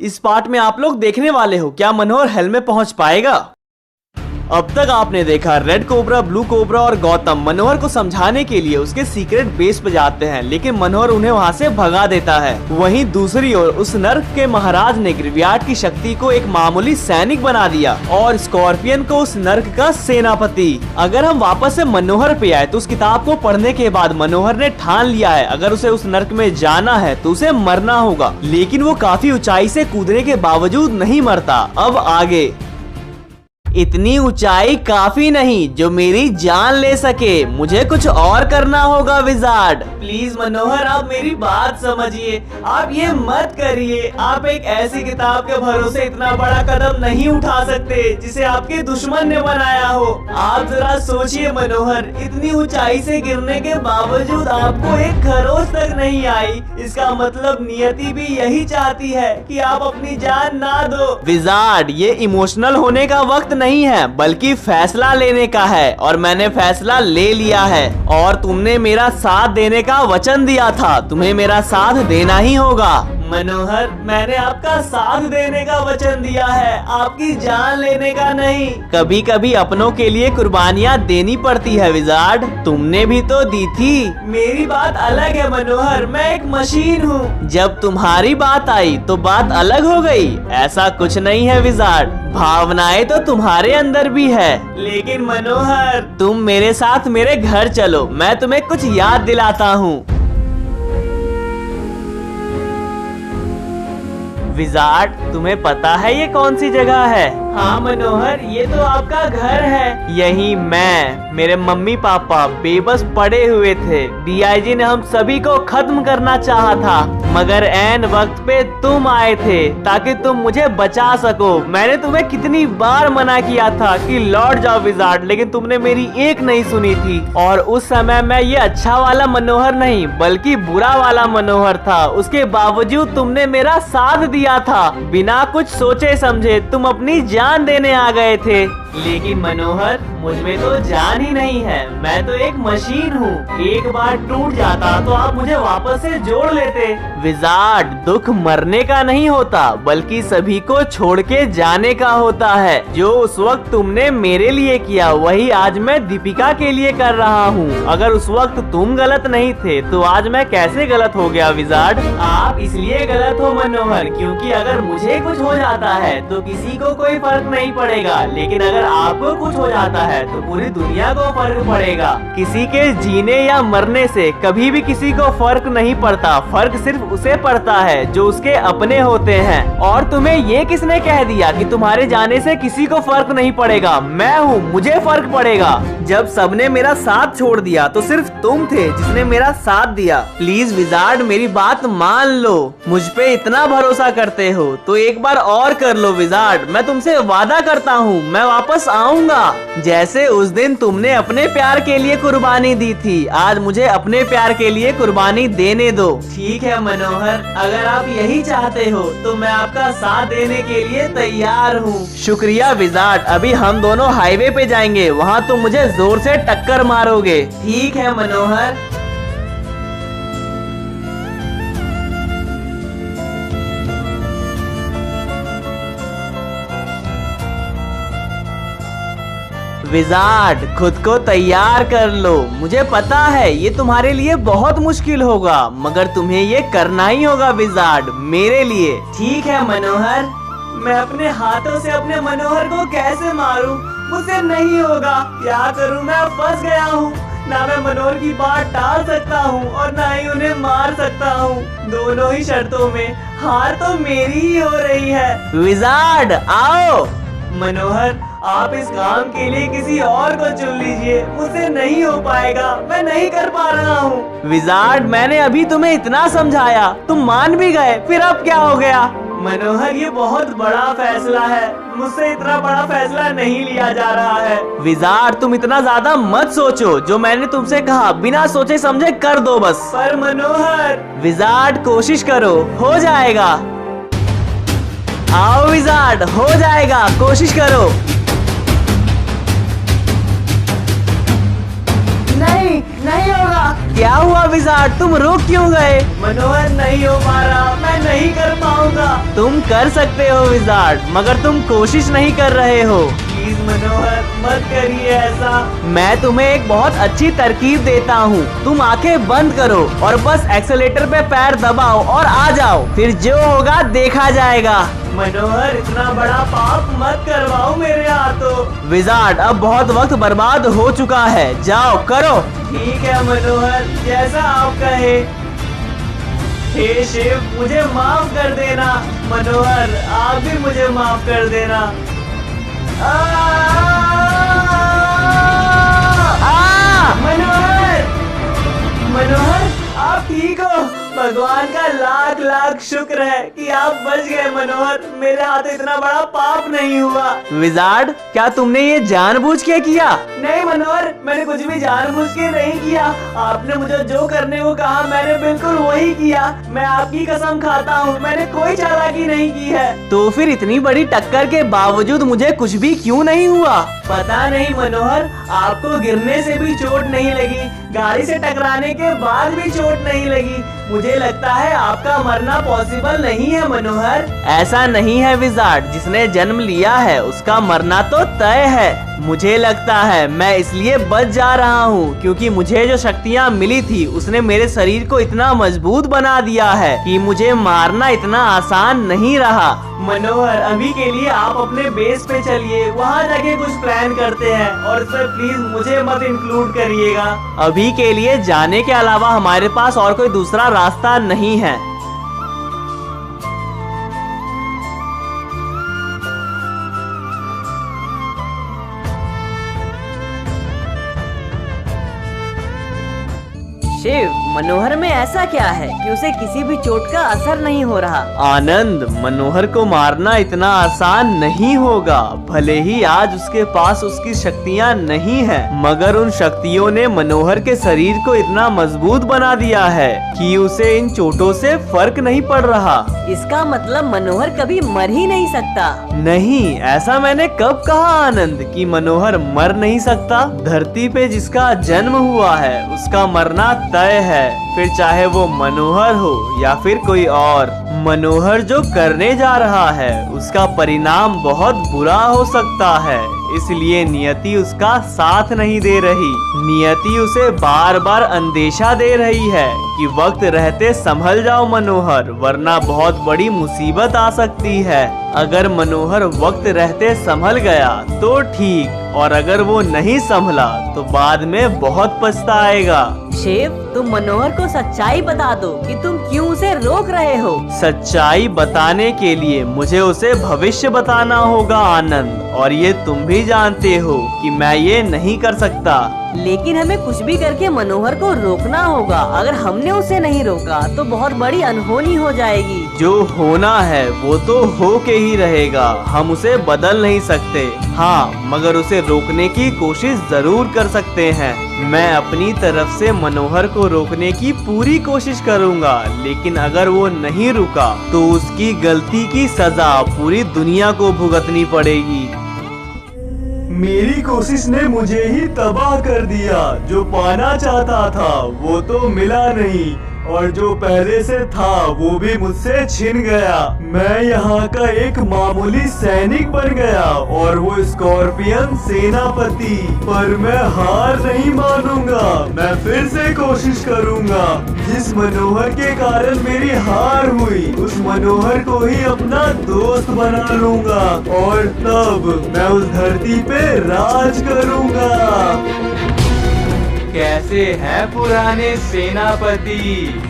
इस पार्ट में आप लोग देखने वाले हो क्या मनोहर हेल में पहुंच पाएगा। अब तक आपने देखा रेड कोबरा, ब्लू कोबरा और गौतम मनोहर को समझाने के लिए उसके सीक्रेट बेस पे जाते हैं, लेकिन मनोहर उन्हें वहां से भगा देता है। वहीं दूसरी ओर उस नर्क के महाराज ने ग्रेवयार्ड की शक्ति को एक मामूली सैनिक बना दिया और स्कॉर्पियन को उस नर्क का सेनापति। अगर हम वापस से मनोहर पे आए तो उस किताब को पढ़ने के बाद मनोहर ने ठान लिया है अगर उसे उस नर्क में जाना है तो उसे मरना होगा, लेकिन वो काफी ऊंचाई से कूदने के बावजूद नहीं मरता। अब आगे इतनी ऊंचाई काफी नहीं जो मेरी जान ले सके, मुझे कुछ और करना होगा विजार्ड। प्लीज मनोहर आप मेरी बात समझिए, आप ये मत करिए। आप एक ऐसी किताब के भरोसे इतना बड़ा कदम नहीं उठा सकते जिसे आपके दुश्मन ने बनाया हो। आप जरा सोचिए मनोहर, इतनी ऊंचाई से गिरने के बावजूद आपको एक खरोच तक नहीं आई। इसका मतलब नियति भी यही चाहती है कि आप अपनी जान ना दो। विजार्ड ये इमोशनल होने का वक्त नहीं है बल्कि फैसला लेने का है, और मैंने फैसला ले लिया है। और तुमने मेरा साथ देने का वचन दिया था, तुम्हें मेरा साथ देना ही होगा। मनोहर मैंने आपका साथ देने का वचन दिया है, आपकी जान लेने का नहीं। कभी कभी अपनों के लिए कुर्बानियाँ देनी पड़ती है विजार्ड, तुमने भी तो दी थी। मेरी बात अलग है मनोहर, मैं एक मशीन हूँ। जब तुम्हारी बात आई तो बात अलग हो गई। ऐसा कुछ नहीं है विजार्ड, भावनाएं तो तुम्हारे अंदर भी है। लेकिन मनोहर तुम मेरे साथ मेरे घर चलो, मैं तुम्हें कुछ याद दिलाता हूँ। विजार्ड तुम्हें पता है ये कौन सी जगह है? हाँ मनोहर ये तो आपका घर है। यही मैं, मेरे मम्मी पापा बेबस पड़े हुए थे। डीआईजी ने हम सभी को खत्म करना चाहा था, मगर ऐन वक्त पे तुम आए थे ताकि तुम मुझे बचा सको। मैंने तुम्हें कितनी बार मना किया था कि लौट जाओ विजार्ड, लेकिन तुमने मेरी एक नहीं सुनी थी। और उस समय मैं ये अच्छा वाला मनोहर नहीं बल्कि बुरा वाला मनोहर था, उसके बावजूद तुमने मेरा साथ दिया था। बिना कुछ सोचे समझे तुम अपनी जान देने आ गए थे। लेकिन मनोहर मुझमें तो जान ही नहीं है, मैं तो एक मशीन हूँ। एक बार टूट जाता तो आप मुझे वापस से जोड़ लेते। विजार्ड दुख मरने का नहीं होता बल्कि सभी को छोड़ के जाने का होता है। जो उस वक्त तुमने मेरे लिए किया वही आज मैं दीपिका के लिए कर रहा हूँ। अगर उस वक्त तुम गलत नहीं थे तो आज मैं कैसे गलत हो गया विजार्ड? आप इसलिए गलत हो मनोहर क्योंकि अगर मुझे कुछ हो जाता है तो किसी को कोई फर्क नहीं पड़ेगा, लेकिन अगर आपको कुछ हो जाता है तो पूरी दुनिया को फर्क पड़ेगा। किसी के जीने या मरने से कभी भी किसी को फर्क नहीं पड़ता, फर्क सिर्फ उसे पड़ता है जो उसके अपने होते हैं। और तुम्हें ये किसने कह दिया कि तुम्हारे जाने से किसी को फर्क नहीं पड़ेगा? मैं हूँ, मुझे फर्क पड़ेगा। जब सबने मेरा साथ छोड़ दिया तो सिर्फ तुम थे जिसने मेरा साथ दिया। प्लीज विजार्ड मेरी बात मान लो, मुझ पे इतना भरोसा करते हो तो एक बार और कर लो विजार्ड। मैं तुमसे वादा करता हूँ मैं वापस आऊंगा। जैसे उस दिन तुमने अपने प्यार के लिए कुर्बानी दी थी, आज मुझे अपने प्यार के लिए कुर्बानी देने दो। ठीक है मनोहर, अगर आप यही चाहते हो तो मैं आपका साथ देने के लिए तैयार हूँ। शुक्रिया विजार्ड, अभी हम दोनों हाईवे पे जाएंगे, वहाँ तुम मुझे जोर से टक्कर मारोगे। ठीक है मनोहर। विजार्ड खुद को तैयार कर लो, मुझे पता है ये तुम्हारे लिए बहुत मुश्किल होगा मगर तुम्हें ये करना ही होगा विजार्ड, मेरे लिए। ठीक है मनोहर, मैं अपने हाथों से अपने मनोहर को कैसे मारूं? मुझसे नहीं होगा। क्या करूं, मैं फंस गया हूं। ना मैं मनोहर की बात टाल सकता हूं और ना ही उन्हें मार सकता हूं। दोनों ही शर्तों में हार तो मेरी ही हो रही है। विजार्ड आओ। मनोहर आप इस काम के लिए किसी और को चुन लीजिए, मुझसे नहीं हो पाएगा, मैं नहीं कर पा रहा हूँ। विजार्ड मैंने अभी तुम्हें इतना समझाया, तुम मान भी गए, फिर अब क्या हो गया? मनोहर ये बहुत बड़ा फैसला है, मुझसे इतना बड़ा फैसला नहीं लिया जा रहा है। विजार्ड तुम इतना ज्यादा मत सोचो, जो मैंने तुमसे कहा बिना सोचे समझे कर दो बस। पर मनोहर। विजार्ड कोशिश करो, हो जाएगा। आओ विजार्ड, हो जाएगा, कोशिश करो। नहीं नहीं, नहीं होगा। क्या हुआ विजार्ड, तुम रुक क्यों गए? मनोहर नहीं हो पा रहा, मैं नहीं कर पाऊंगा। तुम कर सकते हो विजार्ड, मगर तुम कोशिश नहीं कर रहे हो। प्लीज मनोहर मत करिए ऐसा। मैं तुम्हें एक बहुत अच्छी तरकीब देता हूँ, तुम आंखें बंद करो और बस एक्सेलेरेटर पे पैर दबाओ और आ जाओ, फिर जो होगा देखा जाएगा। मनोहर इतना बड़ा पाप मत करवाओ मेरे हाथों। विजार्ड अब बहुत वक्त बर्बाद हो चुका है, जाओ करो। ठीक है मनोहर, जैसा आप कहे। हे शिव, मुझे माफ कर देना। मनोहर आप भी मुझे माफ कर देना। मनोहर, मनोहर आप ठीक हो? भगवान का लाख लाख शुक्र है कि आप बच गए मनोहर, मेरे हाथ इतना बड़ा पाप नहीं हुआ। विजार्ड क्या तुमने ये जानबूझ के किया? नहीं मनोहर, मैंने कुछ भी जानबूझ के नहीं किया। आपने मुझे जो करने को कहा मैंने बिल्कुल वही किया। मैं आपकी कसम खाता हूँ, मैंने कोई चालाकी नहीं की है। तो फिर इतनी बड़ी टक्कर के बावजूद मुझे कुछ भी क्यों नहीं हुआ? पता नहीं मनोहर, आपको गिरने से भी चोट नहीं लगी, गाड़ी से टकराने के बाद भी चोट नहीं लगी। मुझे लगता है आपका मरना पॉसिबल नहीं है मनोहर। ऐसा नहीं है विजार्ड, जिसने जन्म लिया है उसका मरना तो तय है। मुझे लगता है मैं इसलिए बच जा रहा हूँ क्योंकि मुझे जो शक्तियाँ मिली थी उसने मेरे शरीर को इतना मजबूत बना दिया है कि मुझे मारना इतना आसान नहीं रहा। मनोहर अभी के लिए आप अपने बेस पे चलिए, वहाँ जाके कुछ प्लान करते हैं और इसमें प्लीज मुझे मत इंक्लूड करिएगा। अभी के लिए जाने के अलावा हमारे पास और कोई दूसरा रास्ता नहीं है। शिव, मनोहर में ऐसा क्या है कि उसे किसी भी चोट का असर नहीं हो रहा? आनंद, मनोहर को मारना इतना आसान नहीं होगा। भले ही आज उसके पास उसकी शक्तियाँ नहीं हैं, मगर उन शक्तियों ने मनोहर के शरीर को इतना मजबूत बना दिया है कि उसे इन चोटों से फर्क नहीं पड़ रहा। इसका मतलब मनोहर कभी मर ही नहीं सकता। नहीं, ऐसा मैंने कब कहा आनंद कि मनोहर मर नहीं सकता। धरती पे जिसका जन्म हुआ है उसका मरना तय है, फिर चाहे वो मनोहर हो या फिर कोई और। मनोहर जो करने जा रहा है उसका परिणाम बहुत बुरा हो सकता है, इसलिए नियति उसका साथ नहीं दे रही। नियति उसे बार बार अंदेशा दे रही है कि वक्त रहते संभल जाओ मनोहर, वरना बहुत बड़ी मुसीबत आ सकती है। अगर मनोहर वक्त रहते संभल गया तो ठीक, और अगर वो नहीं संभला तो बाद में बहुत पछताएगा। शिव, तुम मनोहर को सच्चाई बता दो कि तुम क्यों उसे रोक रहे हो। सच्चाई बताने के लिए मुझे उसे भविष्य बताना होगा आनंद, और ये तुम भी जानते हो कि मैं ये नहीं कर सकता। लेकिन हमें कुछ भी करके मनोहर को रोकना होगा। अगर हमने उसे नहीं रोका तो बहुत बड़ी अनहोनी हो जाएगी। जो होना है वो तो हो के ही रहेगा, हम उसे बदल नहीं सकते। हाँ, मगर उसे रोकने की कोशिश जरूर कर सकते हैं। मैं अपनी तरफ से मनोहर को रोकने की पूरी कोशिश करूँगा, लेकिन अगर वो नहीं रुका तो उसकी गलती की सजा पूरी दुनिया को भुगतनी पड़ेगी। मेरी कोशिश ने मुझे ही तबाह कर दिया। जो पाना चाहता था वो तो मिला नहीं, और जो पहले से था वो भी मुझसे छिन गया। मैं यहाँ का एक मामूली सैनिक बन गया और वो स्कॉर्पियन सेनापति। पर मैं हार नहीं मानूंगा, मैं फिर से कोशिश करूंगा। जिस मनोहर के कारण मेरी हार हुई उस मनोहर को ही अपना दोस्त बना लूंगा, और तब मैं उस धरती पे राज करूंगा। कैसे हैं पुराने सेनापति?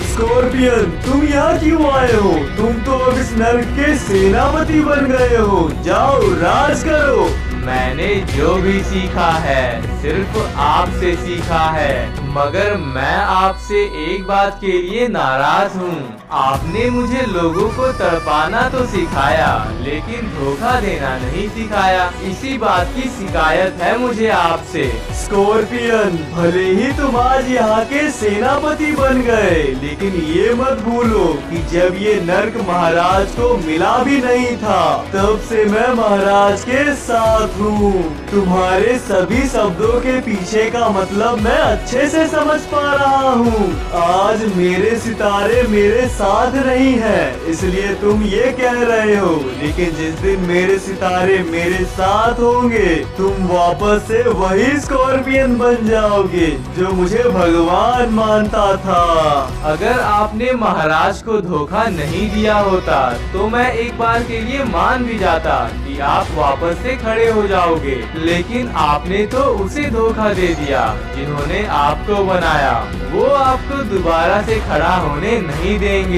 स्कॉर्पियन, तुम यहाँ क्यों आए हो? तुम तो अब इस नर्क के सेनापति बन गए हो। जाओ राज करो। मैंने जो भी सीखा है सिर्फ आपसे सीखा है, मगर मैं आपसे एक बात के लिए नाराज हूँ। आपने मुझे लोगों को तड़पाना तो सिखाया, लेकिन धोखा देना नहीं सिखाया। इसी बात की शिकायत है मुझे आपसे। स्कॉर्पियन, भले ही तुम आज यहाँ के सेनापति बन गए, लेकिन ये मत भूलो कि जब ये नर्क महाराज को मिला भी नहीं था, तब से मैं महाराज के साथ हूँ। तुम्हारे सभी शब्दों के पीछे का मतलब मैं अच्छे से समझ पा रहा हूँ। आज मेरे सितारे मेरे साथ नहीं है, इसलिए तुम ये कह रहे हो, लेकिन जिस दिन मेरे सितारे मेरे साथ होंगे, तुम वापस से वही स्कॉर्पियन बन जाओगे जो मुझे भगवान मानता था। अगर आपने महाराज को धोखा नहीं दिया होता तो मैं एक बार के लिए मान भी जाता कि आप वापस से खड़े हो जाओगे, लेकिन आपने तो उसे धोखा दे दिया जिन्होंने आपको बनाया। वो आपको दोबारा से खड़ा होने नहीं देंगे।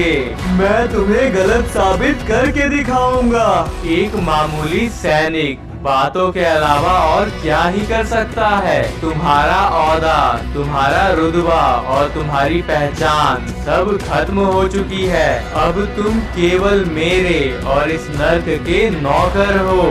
मैं तुम्हें गलत साबित करके दिखाऊंगा। एक मामूली सैनिक बातों के अलावा और क्या ही कर सकता है। तुम्हारा औहदा, तुम्हारा रुतबा और तुम्हारी पहचान सब खत्म हो चुकी है। अब तुम केवल मेरे और इस नर्क के नौकर हो।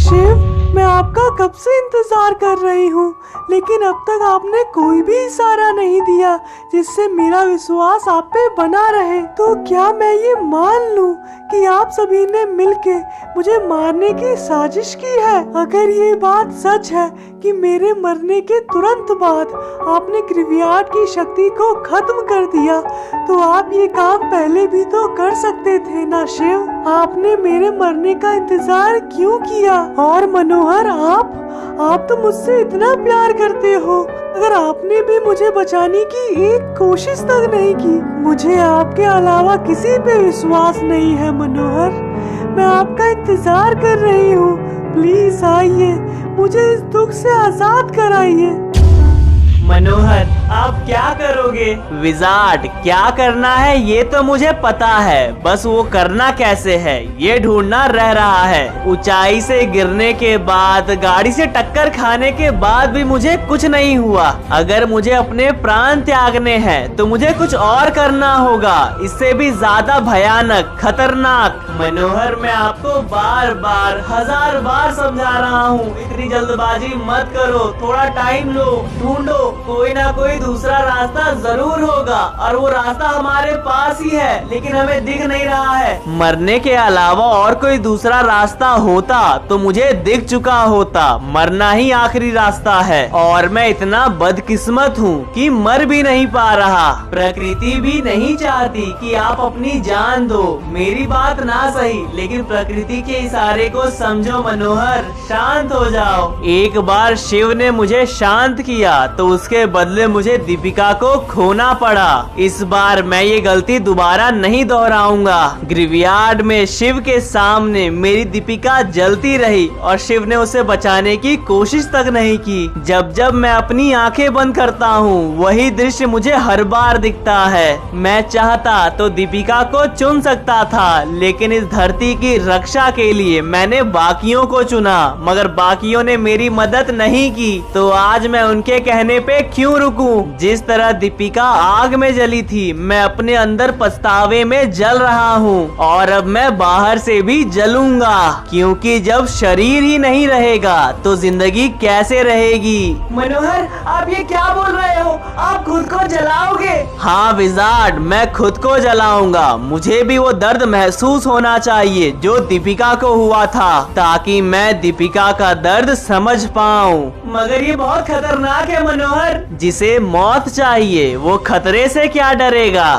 शिव, मैं आपका कब से इंतजार कर रही हूँ, लेकिन अब तक आपने कोई भी इशारा नहीं दिया जिससे मेरा विश्वास आप पे बना रहे। तो क्या मैं ये मान लूँ कि आप सभी ने मिलके मुझे मारने की साजिश की है? अगर ये बात सच है कि मेरे मरने के तुरंत बाद आपने ग्रेवयार्ड की शक्ति को खत्म कर दिया, तो आप ये काम पहले भी तो कर सकते थे ना शिव? आपने मेरे मरने का इंतजार क्यों किया? और मनोहर, आप तो मुझसे इतना प्यार करते हो, अगर आपने भी मुझे बचाने की एक कोशिश तक नहीं की। मुझे आपके अलावा किसी पे विश्वास नहीं है मनोहर। मैं आपका इंतजार कर रही हूँ। प्लीज आइए, मुझे इस दुख से आजाद कराइए। मनोहर, आप क्या करोगे? विजार्ड, क्या करना है ये तो मुझे पता है, बस वो करना कैसे है ये ढूंढना रह रहा है। ऊंचाई से गिरने के बाद, गाड़ी से टक्कर खाने के बाद भी मुझे कुछ नहीं हुआ। अगर मुझे अपने प्राण त्यागने हैं तो मुझे कुछ और करना होगा, इससे भी ज्यादा भयानक, खतरनाक। मनोहर, मैं आपको बार बार, 1000 बार समझा रहा हूँ, इतनी जल्दबाजी मत करो, थोड़ा टाइम लो, ढूंढो, कोई ना कोई दूसरा रास्ता जरूर होगा, और वो रास्ता हमारे पास ही है, लेकिन हमें दिख नहीं रहा है। मरने के अलावा और कोई दूसरा रास्ता होता तो मुझे दिख चुका होता। मरना ही आखिरी रास्ता है, और मैं इतना बदकिस्मत हूँ कि मर भी नहीं पा रहा। प्रकृति भी नहीं चाहती कि आप अपनी जान दो। मेरी बात ना सही, लेकिन प्रकृति के इशारे को समझो मनोहर, शांत हो जाओ। एक बार शिव ने मुझे शांत किया तो उसके बदले मुझे दीपिका को खोना पड़ा। इस बार मैं ये गलती दोबारा नहीं दोहराऊंगा। ग्रेवयार्ड में शिव के सामने मेरी दीपिका जलती रही और शिव ने उसे बचाने की कोशिश तक नहीं की। जब जब मैं अपनी आंखें बंद करता हूँ वही दृश्य मुझे हर बार दिखता है। मैं चाहता तो दीपिका को चुन सकता था, लेकिन इस धरती की रक्षा के लिए मैंने बाकियों को चुना, मगर बाकियों ने मेरी मदद नहीं की। तो आज मैं उनके कहने पे क्यों रुकूं? जिस तरह दीपिका आग में जली थी, मैं अपने अंदर पछतावे में जल रहा हूँ, और अब मैं बाहर से भी जलूंगा, क्योंकि जब शरीर ही नहीं रहेगा तो जिंदगी कैसे रहेगी? मनोहर, आप ये क्या बोल रहे हो? आप खुद को जलाओगे? हाँ विजार्ड, मैं खुद को जलाऊंगा। मुझे भी वो दर्द महसूस होना चाहिए जो दीपिका को हुआ था, ताकि मैं दीपिका का दर्द समझ पाऊँ। मगर ये बहुत खतरनाक है मनोहर। जिसे मौत चाहिए वो खतरे से क्या डरेगा?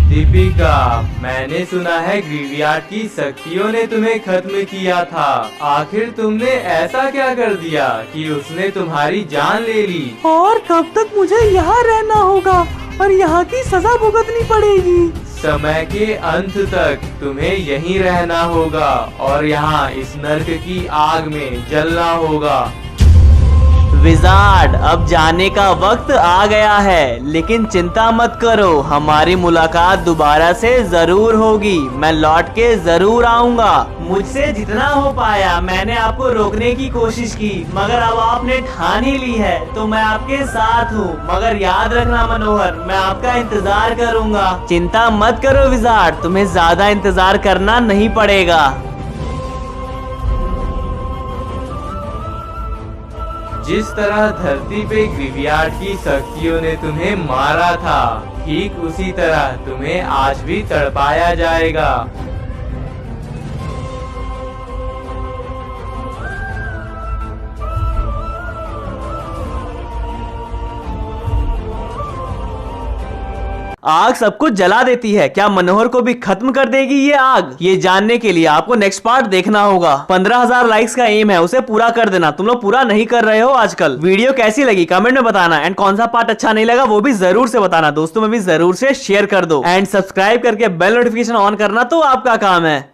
दीपिका, मैंने सुना है ग्रेवयार्ड की शक्तियों ने तुम्हें खत्म किया था। आखिर तुमने ऐसा क्या कर दिया कि उसने तुम्हारी जान ले ली? और कब तक मुझे यहाँ रहना होगा और यहाँ की सजा भुगतनी पड़ेगी? समय के अंत तक तुम्हें यहीं रहना होगा और यहाँ इस नर्क की आग में जलना होगा। विजार्ड, अब जाने का वक्त आ गया है, लेकिन चिंता मत करो, हमारी मुलाकात दोबारा से जरूर होगी। मैं लौट के जरूर आऊंगा। मुझसे जितना हो पाया मैंने आपको रोकने की कोशिश की, मगर अब आपने ठान ही ली है तो मैं आपके साथ हूँ। मगर याद रखना मनोहर, मैं आपका इंतजार करूंगा। चिंता मत करो विजार्ड, तुम्हें ज्यादा इंतजार करना नहीं पड़ेगा। जिस तरह धरती पे ग्रेवयार्ड की शक्तियों ने तुम्हें मारा था, ठीक उसी तरह तुम्हें आज भी तड़पाया जाएगा। आग सब कुछ जला देती है, क्या मनोहर को भी खत्म कर देगी ये आग? ये जानने के लिए आपको नेक्स्ट पार्ट देखना होगा। 15,000 लाइक्स का एम है, उसे पूरा कर देना। तुम लोग पूरा नहीं कर रहे हो आजकल। वीडियो कैसी लगी कमेंट में बताना, एंड कौन सा पार्ट अच्छा नहीं लगा वो भी जरूर से बताना। दोस्तों में भी जरूर से शेयर कर दो, एंड सब्सक्राइब करके बेल नोटिफिकेशन ऑन करना तो आपका काम है।